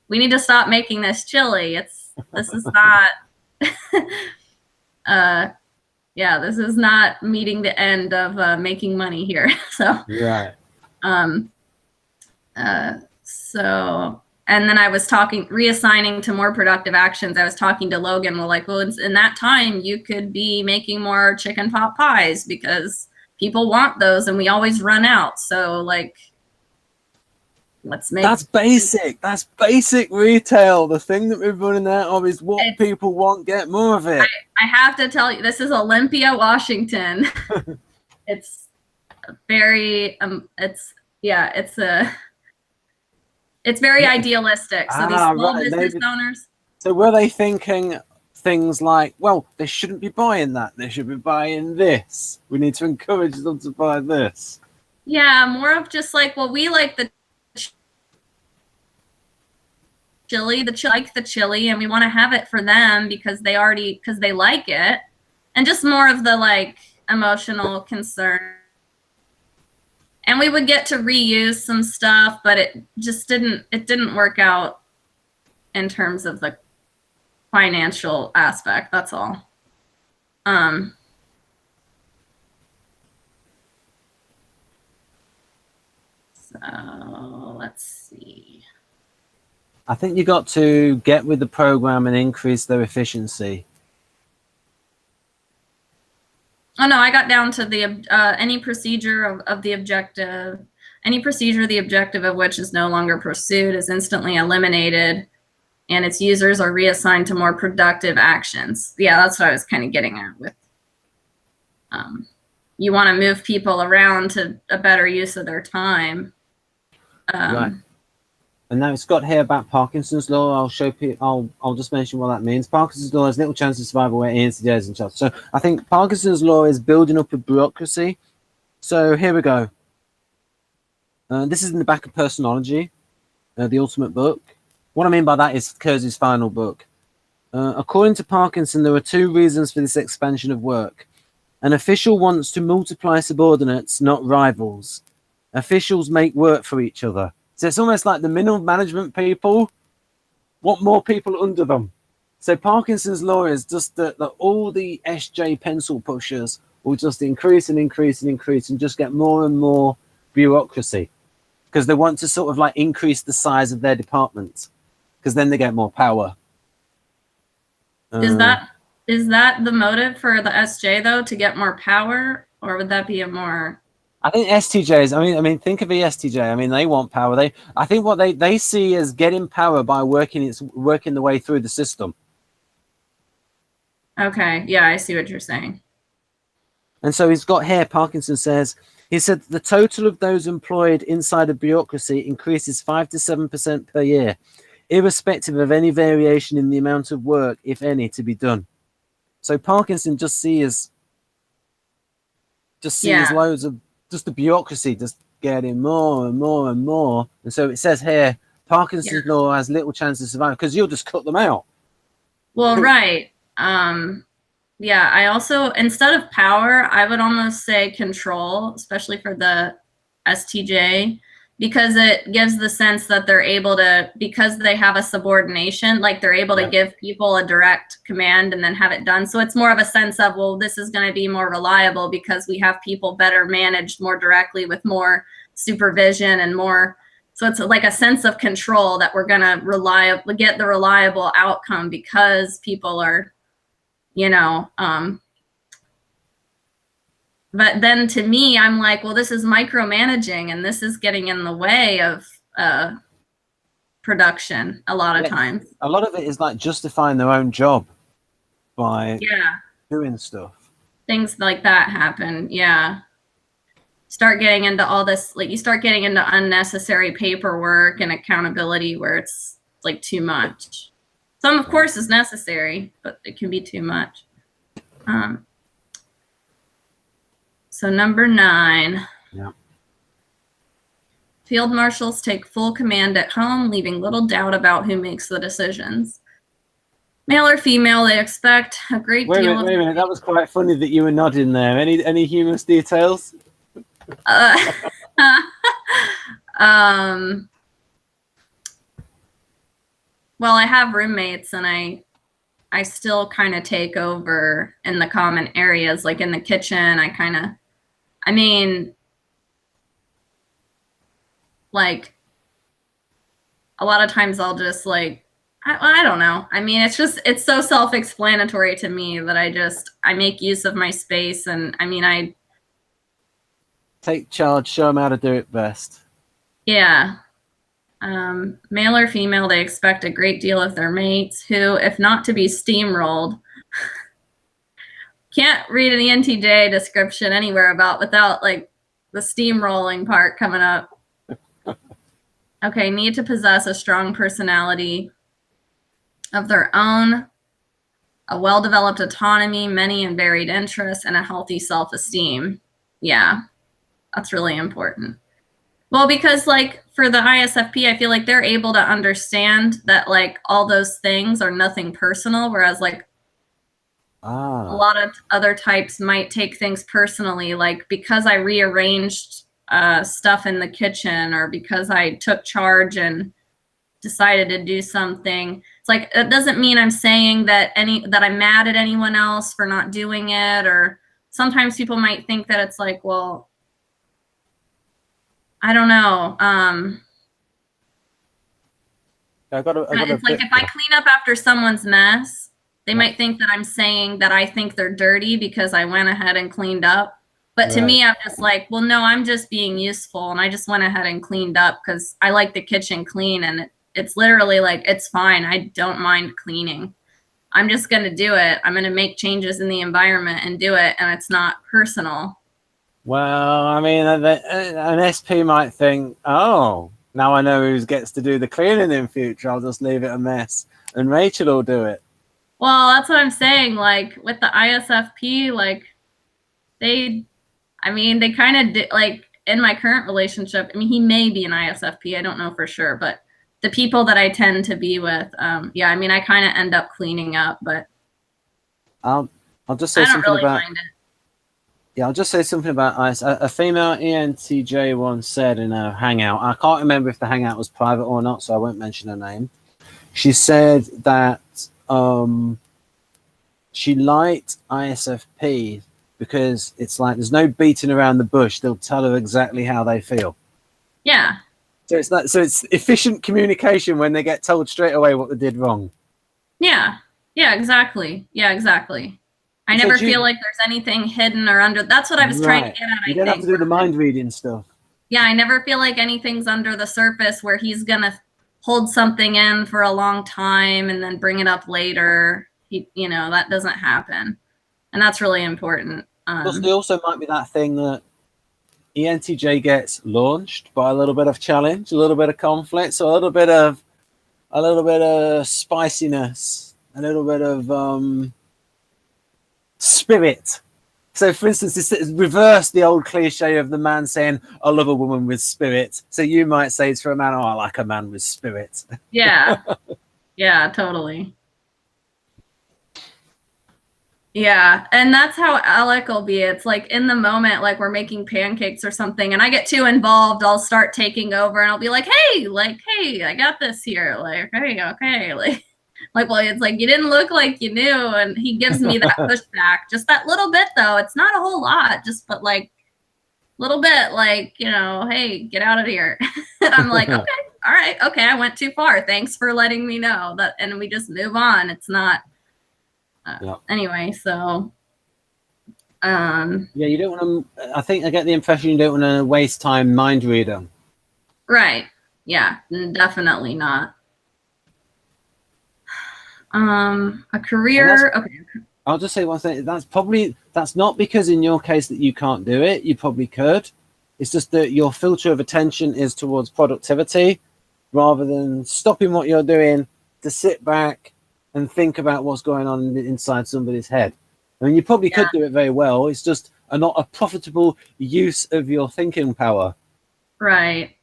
we need to stop making this chili. This is not, yeah, this is not meeting the end of making money here. So, right. So, and then I was reassigning to more productive actions. I was talking to Logan, well, in that time you could be making more chicken pot pies because people want those and we always run out. So like, let's make. That's basic. That's basic retail. The thing that we're running out of is what people want. Get more of it. I have to tell you, this is Olympia, Washington. It's very, it's very idealistic. So these small business owners. So were they thinking things like, well, they shouldn't be buying that. They should be buying this. We need to encourage them to buy this. Yeah, more of just like, well, we like the chili, and we want to have it for them because they like it, and just more of the like emotional concern. And we would get to reuse some stuff, but it didn't work out in terms of the financial aspect. That's all. So let's see. I think you got to get with the program and increase their efficiency. Oh no, I got down to the any procedure of the objective, any procedure the objective of which is no longer pursued is instantly eliminated, and its users are reassigned to more productive actions. Yeah, that's what I was kind of getting at with. You want to move people around to a better use of their time. Right. And now it's got here about Parkinson's law. I'll show people. I'll just mention what that means. Parkinson's law has little chance of survival where ENTJ is in charge. So I think Parkinson's law is building up a bureaucracy. So here we go. This is in the back of Personology, the ultimate book. What I mean by that is KEIRSEY's final book. According to Parkinson, there are two reasons for this expansion of work. An official wants to multiply subordinates, not rivals. Officials make work for each other. So it's almost like the middle management people want more people under them. So Parkinson's law is just that all the SJ pencil pushers will just increase and increase and increase and just get more and more bureaucracy because they want to sort of like increase the size of their department because then they get more power. Is that the motive for the SJ though, to get more power, or would that be a more I think STJs. I mean, think of ESTJ. I mean, they want power. I think what they see as getting power by working the way through the system. Okay, yeah, I see what you're saying. And so he's got here. Parkinson says he said the total of those employed inside a bureaucracy increases 5 to 7% per year, irrespective of any variation in the amount of work, if any, to be done. So Parkinson just sees loads of just the bureaucracy just getting more and more and more. And so it says here, Parkinson's law has little chance of survival because you'll just cut them out. Well, right. Yeah, I also, instead of power, I would almost say control, especially for the STJ, because it gives the sense that they're able to, because they have a subordination, like they're able to give people a direct command and then have it done. So it's more of a sense of, well, this is going to be more reliable because we have people better managed more directly with more supervision and more. So it's like a sense of control that we're going to get the reliable outcome because people are, you know, but then to me, I'm like, well, this is micromanaging and this is getting in the way of production a lot of times. A lot of it is like justifying their own job by doing stuff. Things like that happen. Yeah. Start getting into all this, like you start getting into unnecessary paperwork and accountability where it's like too much. Some, of course, is necessary, but it can be too much. So number 9. Yeah. Field marshals take full command at home, leaving little doubt about who makes the decisions. Male or female, they expect a great deal of... Wait a minute, that was quite funny that you were nodding there. Any humorous details? Well, I have roommates and I still kind of take over in the common areas, like in the kitchen. I mean, like a lot of times I'll just like, I don't know. I mean, it's so self-explanatory to me that I make use of my space. And I mean, I take charge, show them how to do it best. Yeah. Male or female, they expect a great deal of their mates who, if not to be steamrolled, can't read an ENTJ description anywhere without like the steamrolling part coming up. Okay, need to possess a strong personality of their own, a well-developed autonomy, many and varied interests, and a healthy self-esteem. Yeah, that's really important. Well, because like for the ISFP, I feel like they're able to understand that like all those things are nothing personal, whereas like a lot of other types might take things personally, like because I rearranged stuff in the kitchen or because I took charge and decided to do something. It's like, it doesn't mean I'm saying that I'm mad at anyone else for not doing it. Or sometimes people might think that it's like, well, I don't know. It's like if I clean up after someone's mess, they might think that I'm saying that I think they're dirty because I went ahead and cleaned up. But to me, I'm just like, well, no, I'm just being useful. And I just went ahead and cleaned up because I like the kitchen clean. And it's literally like, it's fine. I don't mind cleaning. I'm just going to do it. I'm going to make changes in the environment and do it. And it's not personal. Well, I mean, an SP might think, oh, now I know who gets to do the cleaning in future. I'll just leave it a mess and Rachel will do it. Well, that's what I'm saying. Like with the ISFP, like they kind of like in my current relationship, I mean, he may be an ISFP. I don't know for sure, but the people that I tend to be with, yeah, I mean, I kind of end up cleaning up, but I'll just say something really about mind it. Yeah, I'll just say something about ICE. A female ENTJ once said in a hangout, I can't remember if the hangout was private or not, so I won't mention her name. She said that she liked ISFP because it's like there's no beating around the bush. They'll tell her exactly how they feel. Yeah. So it's efficient communication when they get told straight away what they did wrong. Yeah. Yeah, exactly. Yeah, exactly. I never feel like there's anything hidden or under. That's what I was trying to get at. You don't have to do the mind reading stuff. Yeah, I never feel like anything's under the surface where he's gonna hold something in for a long time and then bring it up later. You know, that doesn't happen, and that's really important. There also might be that thing that ENTJ gets launched by a little bit of challenge, a little bit of conflict, so a little bit of spiciness, a little bit of spirit. So, for instance, it's reverse the old cliche of the man saying, "I love a woman with spirit." So you might say it's for a man, "Oh, I like a man with spirit." Yeah, yeah, totally. Yeah, and that's how Alec will be. It's like in the moment, like we're making pancakes or something, and I get too involved, I'll start taking over, and I'll be like, "Hey, I got this here." Like, "Hey, okay." Like, well, it's like, you didn't look like you knew, and he gives me that pushback, just that little bit, though. It's not a whole lot, just but like little bit, like, you know, "Hey, get out of here." I'm like, "Okay, all right, okay, I went too far. Thanks for letting me know that," and we just move on. It's not. Anyway, so yeah, you don't want to. I think I get the impression you don't want to waste time mind reading. Right. Yeah, definitely not. A career. Okay. I'll just say one thing. That's not because in your case that you can't do it. You probably could. It's just that your filter of attention is towards productivity rather than stopping what you're doing to sit back and think about what's going on inside somebody's head. I mean, you probably could do it very well. It's just not a profitable use of your thinking power. Right.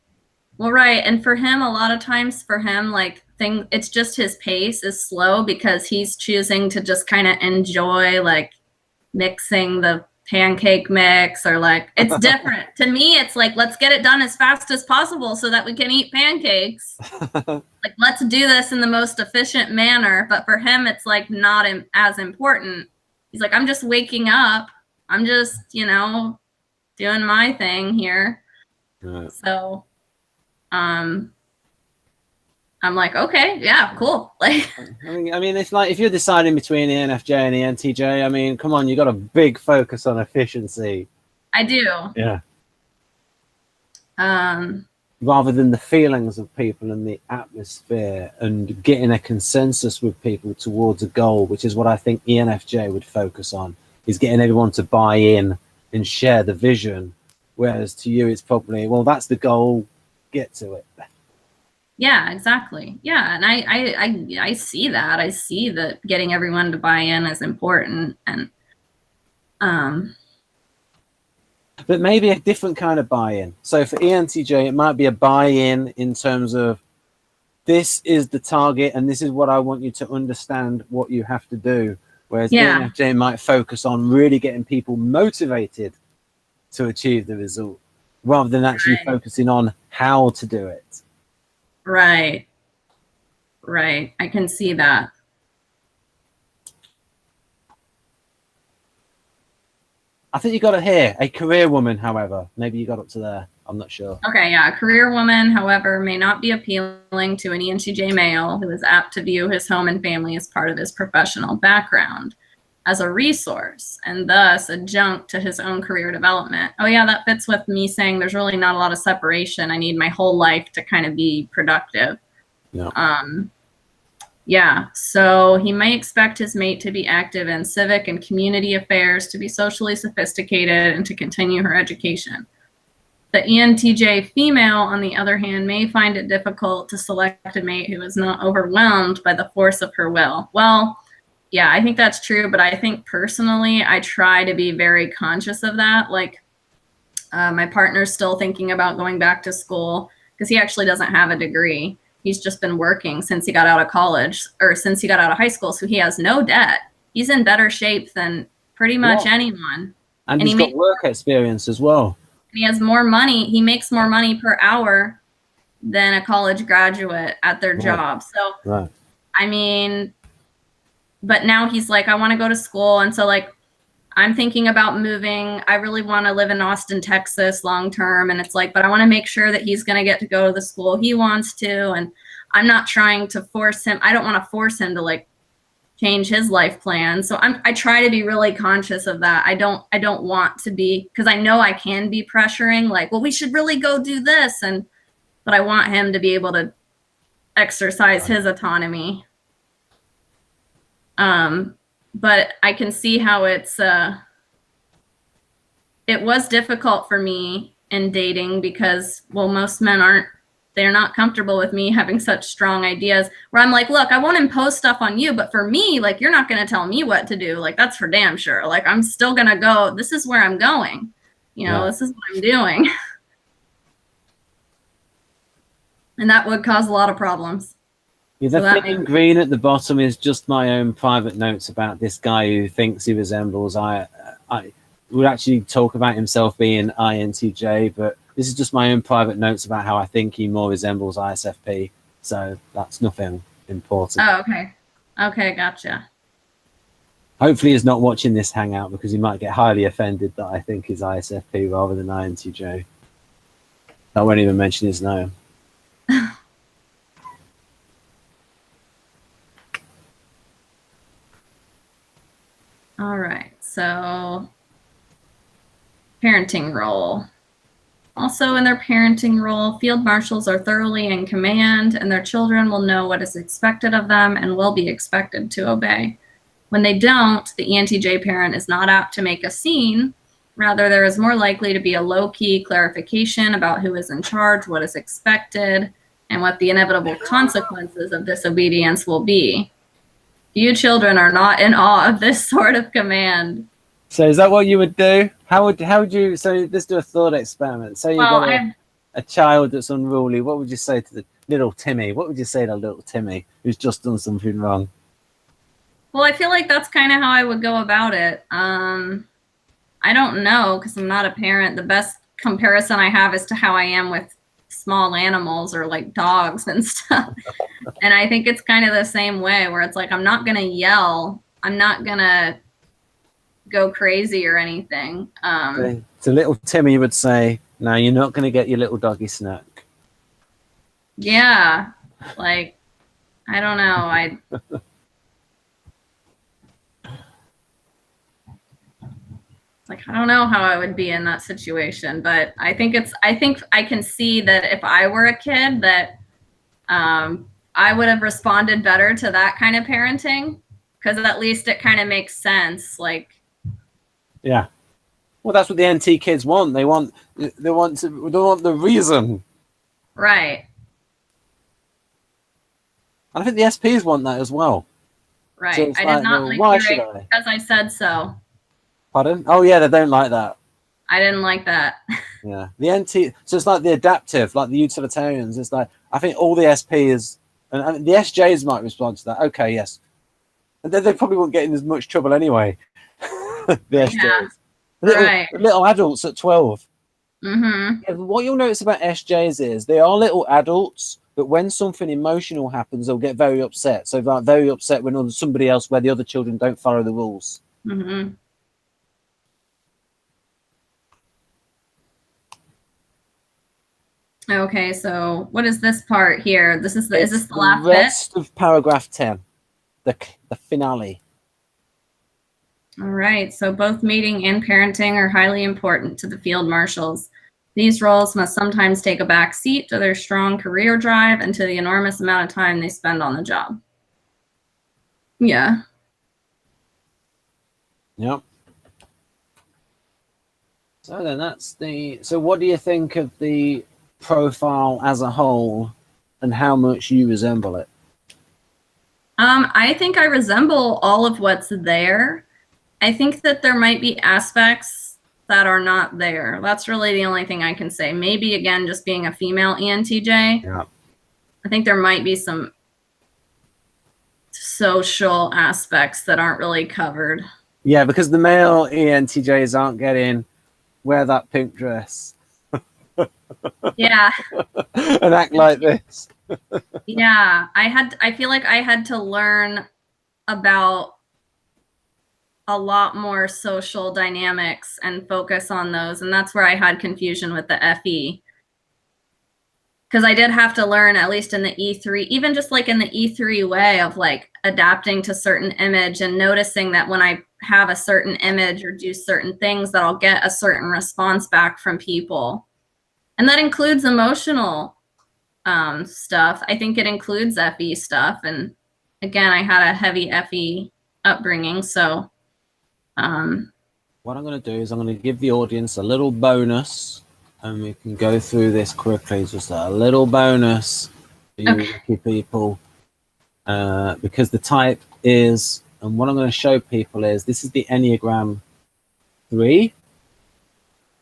Well, right. And for him, a lot of times for him, like it's just his pace is slow because he's choosing to just kind of enjoy like mixing the pancake mix, or like it's different. To me, it's like, let's get it done as fast as possible so that we can eat pancakes. Like, let's do this in the most efficient manner. But for him, it's like not as important. He's like, I'm just waking up. I'm just, you know, doing my thing here. Right. So, I'm like, okay, yeah, cool. Like, I mean, it's like if you're deciding between the ENFJ and the ENTJ, I mean, come on, you got a big focus on efficiency. I do. Yeah. Rather than the feelings of people and the atmosphere and getting a consensus with people towards a goal, which is what I think ENFJ would focus on, is getting everyone to buy in and share the vision. Whereas to you, it's probably, well, that's the goal, get to it. Yeah, exactly. Yeah, and I see that. I see that getting everyone to buy in is important, and but maybe a different kind of buy-in. So for ENTJ, it might be a buy-in in terms of this is the target and this is what I want you to understand what you have to do. Whereas ENFJ might focus on really getting people motivated to achieve the result rather than actually focusing on how to do it. Right. Right. I can see that. I think you got it here. A career woman, however. Maybe you got up to there. I'm not sure. Okay, yeah. A career woman, however, may not be appealing to an ENTJ male who is apt to view his home and family as part of his professional background, as a resource, and thus adjunct to his own career development. Oh yeah, that fits with me saying there's really not a lot of separation. I need my whole life to kind of be productive. Yeah. Yeah, so he may expect his mate to be active in civic and community affairs, to be socially sophisticated, and to continue her education. The ENTJ female, on the other hand, may find it difficult to select a mate who is not overwhelmed by the force of her will. Well, yeah, I think that's true, but I think personally, I try to be very conscious of that. Like, my partner's still thinking about going back to school because he actually doesn't have a degree. He's just been working since he got out of college, or since he got out of high school, so he has no debt. He's in better shape than pretty much anyone. And he's got work experience as well. He has more money. He makes more money per hour than a college graduate at their job. So, I mean, but now he's like, I want to go to school. And so, like, I'm thinking about moving. I really want to live in Austin, Texas long term. And it's like, but I want to make sure that he's going to get to go to the school he wants to. And I'm not trying to force him. I don't want to force him to like change his life plan. So I try to be really conscious of that. I don't want to be, because I know I can be pressuring, like, well, we should really go do this, but I want him to be able to exercise his autonomy. But I can see how it was difficult for me in dating because, well, most men they're not comfortable with me having such strong ideas where I'm like, look, I won't impose stuff on you, but for me, like, you're not going to tell me what to do. Like, that's for damn sure. Like, I'm still going to go, this is where I'm going. You know, This is what I'm doing. And that would cause a lot of problems. Yeah, the thing in green at the bottom is just my own private notes about this guy who thinks he resembles I would actually talk about himself being INTJ, but this is just my own private notes about how I think he more resembles ISFP. So that's nothing important. Oh, okay. Okay, gotcha. Hopefully he's not watching this hangout because he might get highly offended that I think he's ISFP rather than INTJ. I won't even mention his name. All right, so parenting role. Also in their parenting role, field marshals are thoroughly in command and their children will know what is expected of them and will be expected to obey. When they don't, the ENTJ parent is not apt to make a scene. Rather, there is more likely to be a low-key clarification about who is in charge, what is expected, and what the inevitable consequences of disobedience will be. You children are not in awe of this sort of command. So is that what you would do? How would you, so let's do a thought experiment. Say you've got a child that's unruly. What would you say to the little Timmy? What would you say to little Timmy who's just done something wrong? Well, I feel like that's kind of how I would go about it. I don't know because I'm not a parent. The best comparison I have is to how I am with small animals or like dogs and stuff. And I think it's kind of the same way where it's like, I'm not going to yell. I'm not going to go crazy or anything. To little Timmy would say, no, you're not going to get your little doggy snack. Yeah. Like, I don't know. Like, I don't know how I would be in that situation, but I think I can see that if I were a kid that I would have responded better to that kind of parenting because at least it kind of makes sense. Like, yeah, well, that's what the NT kids want. They want the reason, right? I think the SPs want that as well. Right. So I did not like hearing because I said so. Pardon? Oh yeah, they don't like that. I didn't like that. Yeah, the NT. So it's like the adaptive, like the utilitarians. It's like I think all the SPs and the SJs might respond to that. Okay, yes, and then they probably won't get in as much trouble anyway. The SJs, little adults at 12. Mm-hmm. Yeah, what you'll notice about SJs is they are little adults, but when something emotional happens, they'll get very upset. So they're very upset when somebody else, where the other children don't follow the rules. Mm-hmm. Okay, so what is this part here? Is this the last bit? Rest of paragraph 10, the finale. All right, so both mating and parenting are highly important to the field marshals. These roles must sometimes take a back seat to their strong career drive and to the enormous amount of time they spend on the job. Yeah. Yep. So then so what do you think of the profile as a whole and how much you resemble it? I think I resemble all of what's there. I think that there might be aspects that are not there. That's really the only thing I can say. Maybe, again, just being a female ENTJ. Yeah. I think there might be some social aspects that aren't really covered. Yeah, because the male ENTJs aren't getting wear that pink dress. Yeah. And act like this. Yeah, I feel like I had to learn about a lot more social dynamics and focus on those, and that's where I had confusion with the FE. because I did have to learn, at least in the E3, even just like in the E3 way of like adapting to certain image and noticing that when I have a certain image or do certain things that I'll get a certain response back from people. And that includes emotional stuff. I think it includes FE stuff. And again, I had a heavy FE upbringing. So what I'm going to do is I'm going to give the audience a little bonus, and we can go through this quickly. Just a little bonus for you lucky people, because the type is, and what I'm going to show people is, this is the Enneagram 3.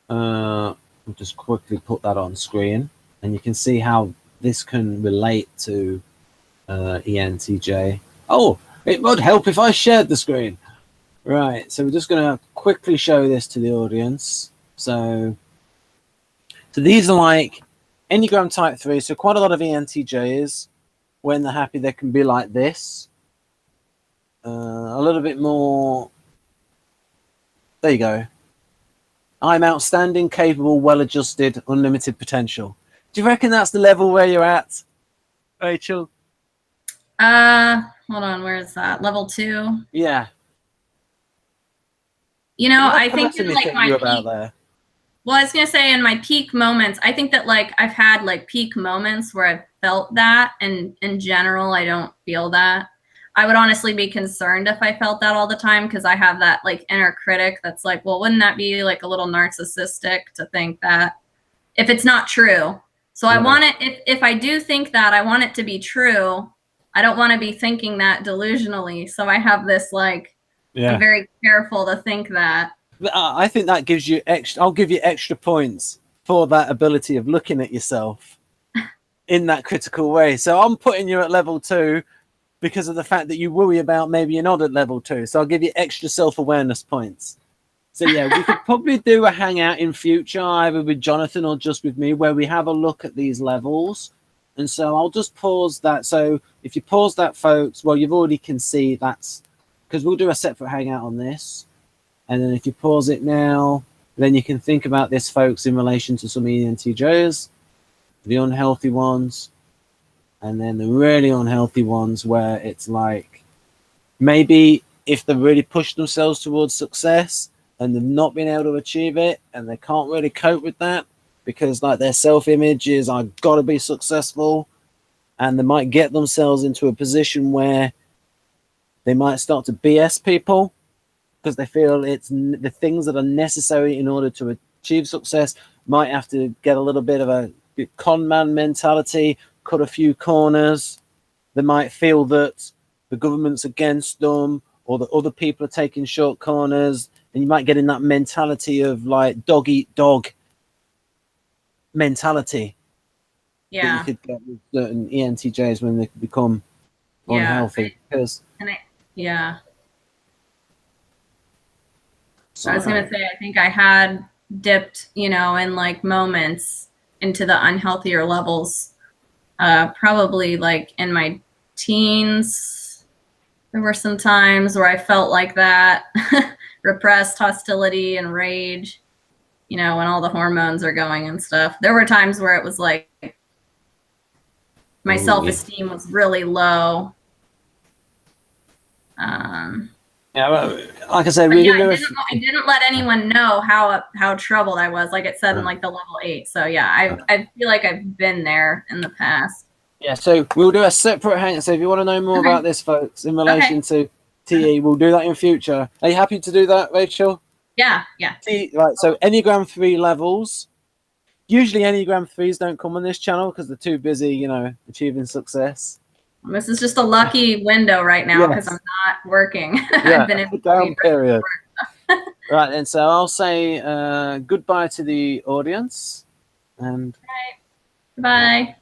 I'll just quickly put that on screen, and you can see how this can relate to ENTJ. Oh, it would help if I shared the screen. Right, so we're just going to quickly show this to the audience. So these are like Enneagram type 3. So quite a lot of ENTJs, when they're happy, they can be like this. A little bit more. There you go. I'm outstanding, capable, well-adjusted, unlimited potential. Do you reckon that's the level where you're at, Rachel? Hold on, where is that? Level 2? Yeah. You know, I think in like my peak, there. Well, I was gonna say in my peak moments, I think that like I've had like peak moments where I've felt that, and in general, I don't feel that. I would honestly be concerned if I felt that all the time, because I have that like inner critic that's like, well, wouldn't that be like a little narcissistic to think that if it's not true? So I want it, if I do think that, I want it to be true. I don't want to be thinking that delusionally. So I have this like, I'm very careful to think that. I think that gives you extra, I'll give you extra points for that ability of looking at yourself in that critical way. So I'm putting you at level 2 because of the fact that you worry about maybe you're not at level 2. So I'll give you extra self-awareness points. So yeah, we could probably do a hangout in future, either with Jonathan or just with me, where we have a look at these levels. And so I'll just pause that. So if you pause that, folks, well, you've already can see that's, because we'll do a separate hangout on this. And then if you pause it now, then you can think about this, folks, in relation to some ENTJs, the unhealthy ones, and then the really unhealthy ones where it's like, maybe if they really push themselves towards success and they've not been able to achieve it and they can't really cope with that because like their self-image is, I've got to be successful, and they might get themselves into a position where they might start to BS people because they feel it's the things that are necessary in order to achieve success, might have to get a little bit of a con man mentality, cut a few corners. They might feel that the government's against them or that other people are taking short corners, and you might get in that mentality of like dog eat dog mentality. Yeah. That you could get with certain ENTJs when they become unhealthy. Yeah. So I was going to say, I think I had dipped, you know, in like moments into the unhealthier levels, probably like in my teens. There were some times where I felt like that, repressed hostility and rage, you know, when all the hormones are going and stuff. There were times where it was like my self-esteem was really low. Yeah, well, like I said, I didn't let anyone know how troubled I was, like it said in like the level 8. So yeah, I feel like I've been there in the past. Yeah, so we'll do a separate hang. So if you want to know more about this, folks, in relation to TE, we'll do that in future. Are you happy to do that, Rachel? Yeah. Right, so Enneagram 3 levels. Usually Enneagram 3s don't come on this channel because they're too busy, you know, achieving success. This is just a lucky window right now because I'm not working. Yeah, I've been in a down period. Right, and so I'll say goodbye to the audience. And bye.